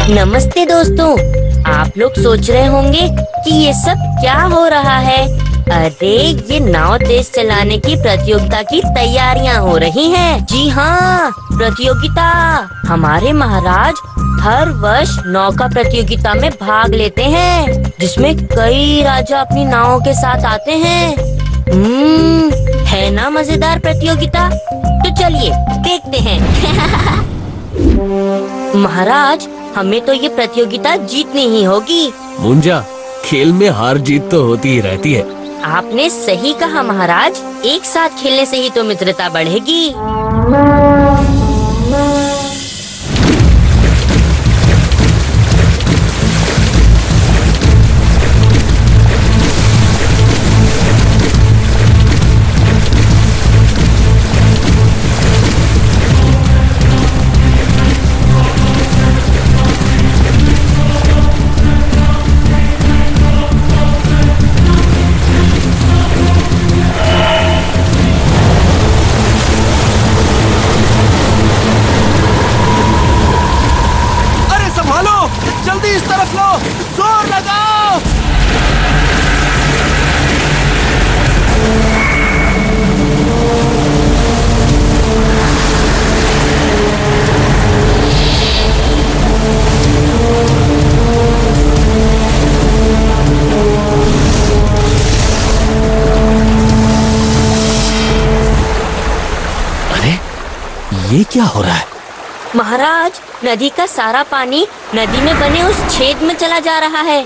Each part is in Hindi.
नमस्ते दोस्तों, आप लोग सोच रहे होंगे कि ये सब क्या हो रहा है। अरे ये नाव तेज चलाने की प्रतियोगिता की तैयारियां हो रही हैं। जी हाँ, प्रतियोगिता। हमारे महाराज हर वर्ष नौका प्रतियोगिता में भाग लेते हैं, जिसमें कई राजा अपनी नावों के साथ आते हैं। है ना मजेदार प्रतियोगिता? तो चलिए देखते हैं। महाराज, हमें तो ये प्रतियोगिता जीतनी ही होगी। मुंजा, खेल में हार जीत तो होती ही रहती है। आपने सही कहा महाराज, एक साथ खेलने से ही तो मित्रता बढ़ेगी। जल्दी इस तरफ लो, जोर लगाओ। अरे ये क्या हो रहा है? महाराज, नदी का सारा पानी नदी में बने उस छेद में चला जा रहा है।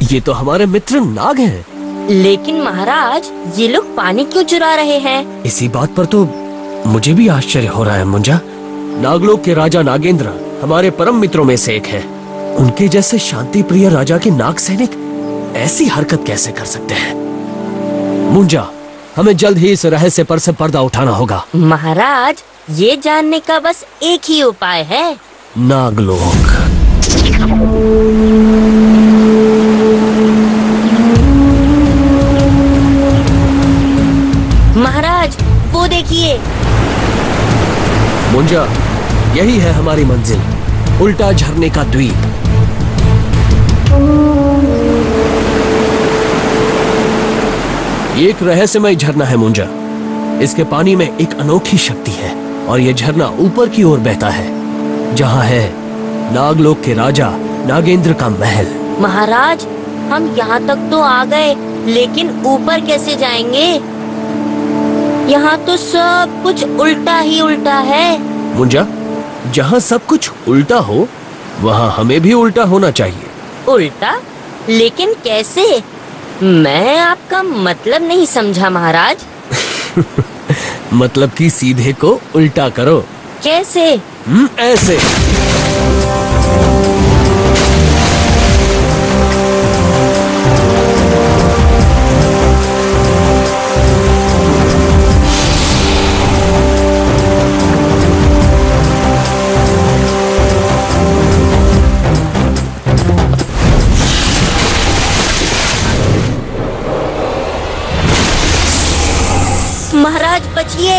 ये तो हमारे मित्र नाग हैं। लेकिन महाराज, ये लोग पानी क्यों चुरा रहे हैं? इसी बात पर तो मुझे भी आश्चर्य हो रहा है मुंजा। नागलोक के राजा नागेंद्र हमारे परम मित्रों में से एक है। उनके जैसे शांति प्रिय राजा के नाग सैनिक ऐसी हरकत कैसे कर सकते हैं? मुंजा, हमें जल्द ही इस रहस्य पर से पर्दा उठाना होगा। महाराज, ये जानने का बस एक ही उपाय है। नागलोक। महाराज, वो देखिए। मुंजा, यही है हमारी मंजिल, उल्टा झरने का द्वीप। ये एक रहस्यमय झरना है मुंजा। इसके पानी में एक अनोखी शक्ति है और ये झरना ऊपर की ओर बहता है, जहाँ है नागलोक के राजा नागेंद्र का महल। महाराज, हम यहाँ तक तो आ गए, लेकिन ऊपर कैसे जाएंगे? यहाँ तो सब कुछ उल्टा ही उल्टा है। मुंजा, जहाँ सब कुछ उल्टा हो, वहाँ हमें भी उल्टा होना चाहिए। उल्टा? लेकिन कैसे? मैं आपका मतलब नहीं समझा महाराज। मतलब कि सीधे को उल्टा करो। कैसे? ऐसे। महाराज बचिए।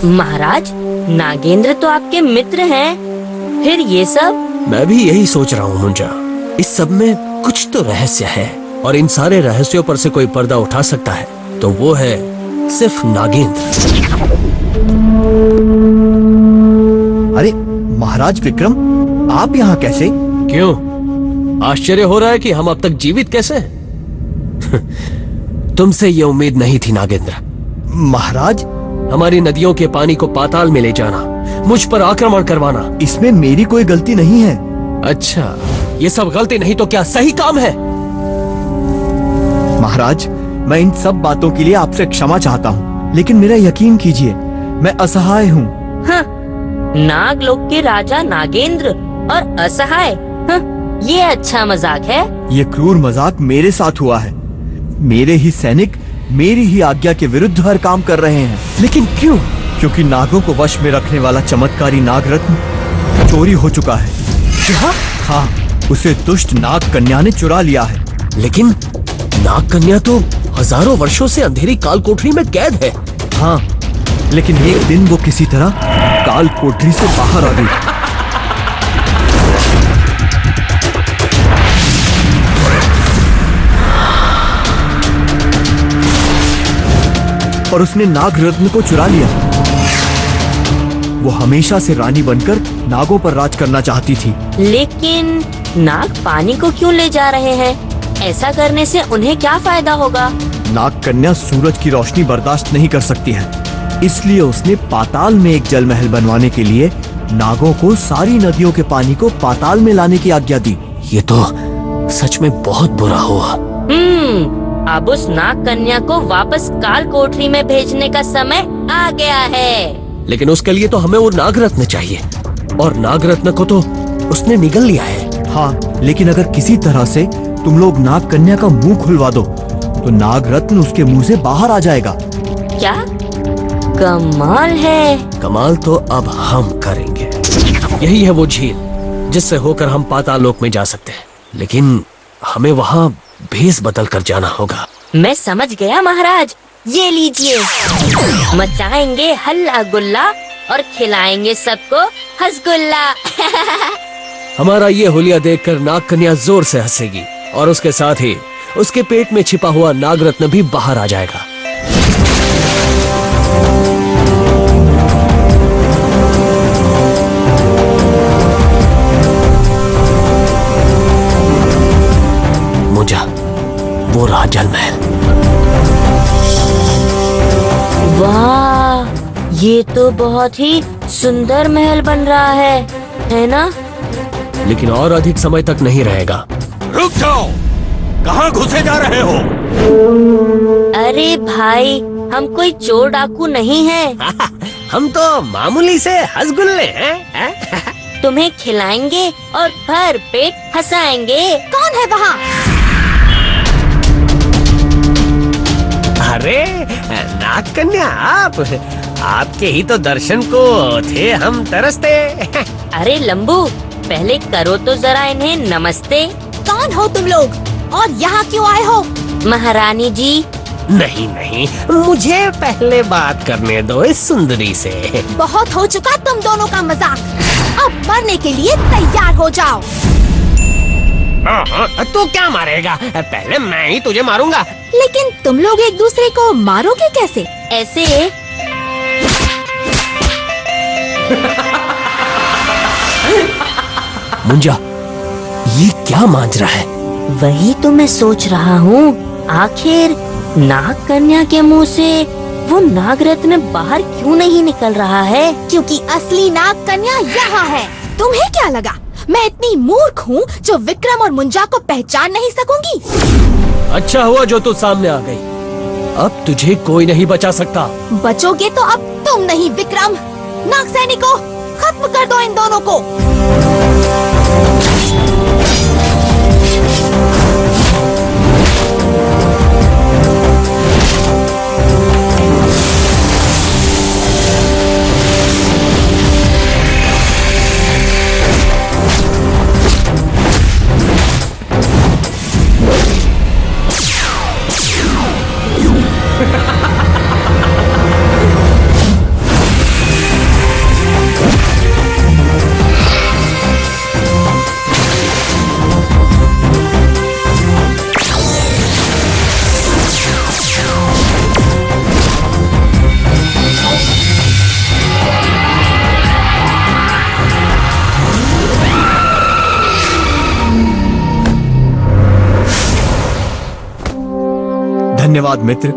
महाराज, नागेंद्र तो आपके मित्र हैं, फिर ये सब? मैं भी यही सोच रहा हूँ मुंजा। इस सब में कुछ तो रहस्य है और इन सारे रहस्यों पर से कोई पर्दा उठा सकता है तो वो है सिर्फ नागेंद्र। अरे महाराज विक्रम, आप यहाँ कैसे? क्यों, आश्चर्य हो रहा है कि हम अब तक जीवित कैसे हैं? तुमसे ये उम्मीद नहीं थी नागेंद्र। महाराज, हमारी नदियों के पानी को पाताल में ले जाना, मुझ पर आक्रमण करवाना, इसमें मेरी कोई गलती नहीं है। अच्छा, ये सब गलती नहीं तो क्या सही काम है? महाराज, मैं इन सब बातों के लिए आपसे क्षमा चाहता हूँ, लेकिन मेरा यकीन कीजिए, मैं असहाय हूँ। हाँ, नागलोक के राजा नागेंद्र और असहाय, हाँ, ये अच्छा मजाक है। ये क्रूर मजाक मेरे साथ हुआ है। मेरे ही सैनिक मेरी ही आज्ञा के विरुद्ध हर काम कर रहे हैं। लेकिन क्यों? क्योंकि नागों को वश में रखने वाला चमत्कारी नागरत्न चोरी हो चुका है। क्या? हाँ, उसे दुष्ट नाग कन्या ने चुरा लिया है। लेकिन नाग कन्या तो हजारों वर्षों से अंधेरी काल कोठरी में कैद है। हाँ, लेकिन एक दिन वो किसी तरह काल कोठरी से बाहर आ गई। और उसने नाग रत्न को चुरा लिया। वो हमेशा से रानी बनकर नागों पर राज करना चाहती थी। लेकिन नाग पानी को क्यों ले जा रहे हैं? ऐसा करने से उन्हें क्या फायदा होगा? नाग कन्या सूरज की रोशनी बर्दाश्त नहीं कर सकती है, इसलिए उसने पाताल में एक जल महल बनवाने के लिए नागों को सारी नदियों के पानी को पाताल में लाने की आज्ञा दी। ये तो सच में बहुत बुरा हुआ। अब उस नाग कन्या को वापस काल कोठरी में भेजने का समय आ गया है। लेकिन उसके लिए तो हमें वो नागरत्न चाहिए, और नागरत्न को तो उसने निगल लिया है। हाँ, लेकिन अगर किसी तरह से तुम लोग नाग कन्या का मुंह खुलवा दो तो नागरत्न उसके मुंह से बाहर आ जाएगा। क्या कमाल है! कमाल तो अब हम करेंगे। यही है वो झील जिससे होकर हम पाताल लोक में जा सकते हैं, लेकिन हमें वहाँ भेस बदल कर जाना होगा। मैं समझ गया महाराज, ये लीजिए। मचाएंगे हल्ला गुल्ला और खिलाएंगे सबको हंसगुल्ला। हमारा ये हुलिया देखकर नाग कन्या जोर से हंसेगी, और उसके साथ ही उसके पेट में छिपा हुआ नागरत्न भी बाहर आ जाएगा। मुझा, वो रहा जल महल। वाह, ये तो बहुत ही सुंदर महल बन रहा है ना? लेकिन और अधिक समय तक नहीं रहेगा। रुक जाओ, कहाँ घुसे जा रहे हो? अरे भाई, हम कोई चोर डाकू नहीं हैं। हम तो मामूली से हंसगुल्ले हैं। तुम्हें खिलाएंगे और भर पेट हंसाएंगे। कौन है वहाँ? अरे नाग कन्या, आपके ही तो दर्शन को थे हम तरसते। अरे लंबू, पहले करो तो जरा इन्हें नमस्ते। कौन हो तुम लोग और यहाँ क्यों आए हो? महारानी जी। नहीं नहीं, मुझे पहले बात करने दो इस सुंदरी से। बहुत हो चुका तुम दोनों का मजाक, अब मरने के लिए तैयार हो जाओ। तू क्या मारेगा? पहले मैं ही तुझे मारूंगा। लेकिन तुम लोग एक दूसरे को मारोगे कैसे? ऐसे। मुंजा, ये क्या मांझ रहा है? वही तो मैं सोच रहा हूँ, आखिर नाग कन्या के मुंह से वो नागरत्न बाहर क्यों नहीं निकल रहा है? क्योंकि असली नाग कन्या यहाँ है। तुम्हें क्या लगा मैं इतनी मूर्ख हूँ जो विक्रम और मुंजा को पहचान नहीं सकूंगी? अच्छा हुआ जो तू सामने आ गई, अब तुझे कोई नहीं बचा सकता। बचोगे तो अब तुम नहीं विक्रम। नाग सैनिकों, खत्म कर दो इन दोनों को। धन्यवाद मित्र,